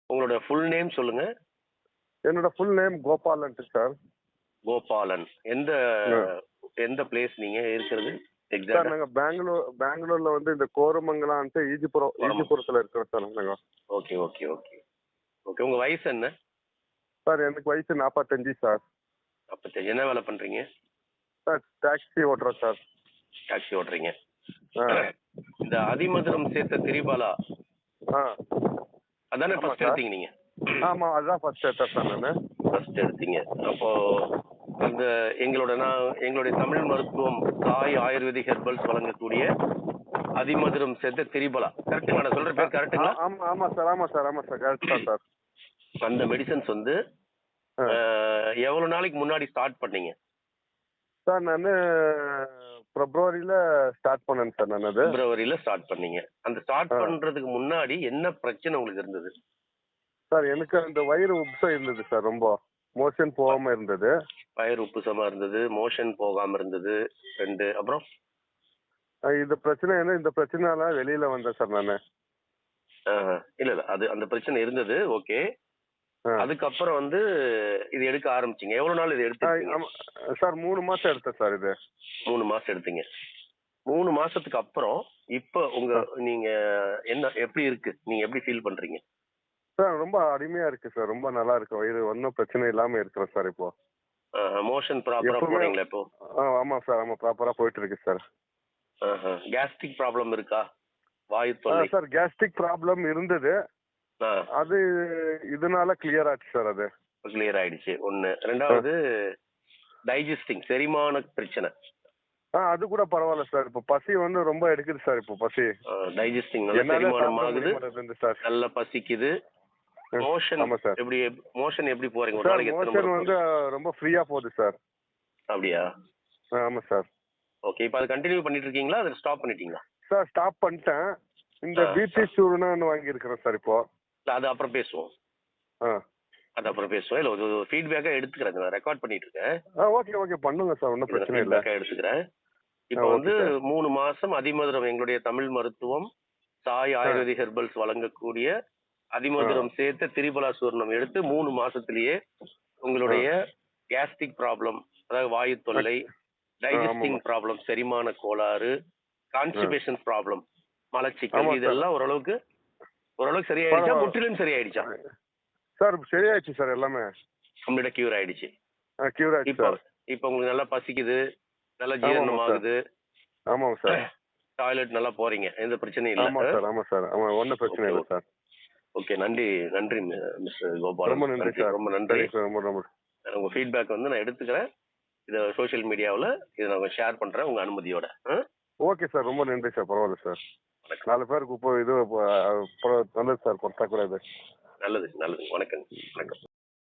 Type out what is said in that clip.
உங்களோட full name சொல்லுங்க. என்னோட full name Gopalan sir. Gopalan. எந்த எந்த பிளேஸ் நீங்க இருக்கிறது சார் எக்ஸாக்ட்டா? நாங்க பெங்களூர்ல வந்து இந்த கோரமங்கலான்ட்டு ஈஜிபுரத்துல இருக்கிறோம் சார் நாங்க. Okay okay okay okay. உங்க வயசு என்ன? சார் எனக்கு வயசு 45 சார். 45. என்ன வேலை பண்றீங்க? சார் டாக்ஸி ஓட்டுறோம் சார். டாக்ஸி ஓட்டுறீங்க. ஆ இந்த அதிமதுரம் சேர்த்த திரிபாலா ஆ அதானே ஆமா ஃபர்ஸ்ட் சார். எடுத்தீங்க நீங்க? ஆமா அதுதான் ஃபர்ஸ்ட் எடுத்தேன் சார் நானு. ஃபர்ஸ்ட் எடுத்தீங்க. அப்போ அந்த எங்களுடைய தமிழ் மருத்துவம் சாய் ஆயுர்வேதிக் ஹெர்பல்ஸ் வழங்கக்கூடிய அதிமதுரம் சேர்த்த திரிபலா கரெக்டுங்களா? நான் சொல்ற பேர் கரெக்டுங்களா? ஆமா ஆமா சார் ஆமா சார் ஆமா சார் கரெக்ட் தான் சார். அந்த மெடிசன்ஸ் வந்து எவ்வளவு நாளைக்கு முன்னாடி ஸ்டார்ட் பண்ணீங்க? சார் நான் பிப்ரவரியில ஸ்டார்ட் பண்ணேன் சார். நான் அது பிப்ரவரியில ஸ்டார்ட் பண்ணீங்க. அந்த ஸ்டார்ட் பண்றதுக்கு முன்னாடி என்ன பிரச்சனை உங்களுக்கு இருந்தது? சார் எனக்கு அந்த வயிறு உப்சம் இருந்தது சார். ரொம்ப மோஷன் போகாம இருந்தது. வயிறு உப்புசமா இருந்தது, மோஷன் போகாம இருந்தது 2. அப்புறம் இந்த பிரச்சனை இந்த பிரச்சனையால வெளியில வந்தேன் சார் நானு. இல்ல இல்ல அது அந்த பிரச்சனை இருந்தது. ஓகே. அதுக்கப்புறம் வந்து இது எடுக்க ஆரம்பிச்சீங்க. எவ்வளவு நாள் இது எடுத்தீங்க? சார் 3 மாசம் எடுத்தேன் சார் இது. 3 மாசம் எடுத்தீங்க. 3 மாசத்துக்கு அப்புறம் இப்ப நீங்க என்ன எப்படி இருக்கு? நீங்க எப்படி ஃபீல் பண்றீங்க? சார் ரொம்ப அருமையா இருக்கு சார். ரொம்ப நல்லா இருக்கு. வயிறு ஒன்றும் பிரச்சனை இல்லாம இருக்கிறேன் சார் இப்போ. மோஷன் ப்ராப்பரா போறீங்களா இப்போ? ஆமா சார் ஆமா ப்ராப்பரா போயிட்டு இருக்கு சார். கேஸ்ட்ரிக் ப்ராப்ளம் இருக்கா? வாயு தொல்லை? சார் கேஸ்ட்ரிக் ப்ராப்ளம் இருந்தது. அது இதனால கிளியர் ஆச்சு சார். அது கிளியர் ஆயிடுச்சு. 1. 2வது டைஜஸ்டிங் செரிமான பிரச்சனை. அது கூட பரவாயில்ல சார். இப்போ பசி வந்து ரொம்ப எடுக்குது சார். இப்போ பசி டைஜஸ்டிங் நல்லா செரிமானம் ஆகுது. சார் நல்லா பசிக்குது. மோஷன் எப்படி மோஷன் எப்படி போறீங்க? ஒரு சார் நாளைக்கு எத்தனை மோஷன் முறை வந்து ரொம்ப ஃப்ரீயா போகுது சார். அப்படியா? ஆமா சார். ஓகே. இப்போ அது கண்டினியூ பண்ணிட்டு இருக்கீங்களா? அதை ஸ்டாப் பண்ணிட்டீங்களா? சார் ஸ்டாப் பண்ணிட்டேன். இந்த பிபி சூர்ணான்னு வாங்கி இருக்கிறேன் சார் இப்போ. அது அப்புறம் பேசுவோம். அது அப்புறம் பேசுவோம். இல்ல ஒரு ஃபீட்பேக்கா எடுத்துக்கிறேன். நான் ரெக்கார்ட் பண்ணிட்டு இருக்கேன். ஓகே ஓகே பண்ணுங்க சார். ஒன்றும் பிரச்சனை இல்லை. ஃபீட்பேக்கா எடுத்துக்கிறேன். இப்போ வந்து 3 மாசம் அதிமதுரம் எங்களுடைய தமிழ் மருத்துவம் சாய் ஆயுர்வேதிக் ஹெர்பல்ஸ் வழங்கக்கூடிய அதிமதுரம் சேர்த்த திரிபலா சூர்ணம் எடுத்து 3 மாசத்திலேயே உங்களுடைய கேஸ்ட்ரிக் ப்ராப்ளம், அதாவது வாயு தொல்லை, டைஜஸ்டிங் ப்ராப்ளம், செரிமான கோளாறு, கான்ஸ்டிபேஷன் ப்ராப்ளம், மலச்சிக்கல், இதெல்லாம் ஓரளவுக்கு சரியாயிடுச்சா? முற்றிலும் சரியாயிடுச்சா? சார் சரியாயிடுச்சு சார். எல்லாமே கம்ப்ளீட்டா கியூர் ஆயிடுச்சு. கியூர் ஆயிடுச்சு சார். இப்போ உங்களுக்கு நல்லா பசிக்குது, நல்லா ஜீரணம் ஆகுது. ஆமாம் சார். டாய்லெட் நல்லா போறீங்க, எந்த பிரச்சனையும் இல்ல. ஆமா சார் ஆமா சார். ஒன்றும் பிரச்சனை இல்லை சார். ஓகே. நன்றி நன்றி மிஸ்டர் கோபால். ரொம்ப நன்றி சார். ரொம்ப நன்றி. ரொம்ப உங்க ஃபீட்பேக் வந்து நான் எடுத்துக்கிறேன். இதை சோஷியல் மீடியாவில் இதை நான் ஷேர் பண்றேன் உங்க அனுமதியோட. Okay sir. ரொம்ப நன்றி சார். பரவாயில்ல சார். 4 பேருக்கு இப்போ இது நல்லது சார். பொறுத்தா கூடாது. நல்லது நல்லது. வணக்கம். வணக்கம்.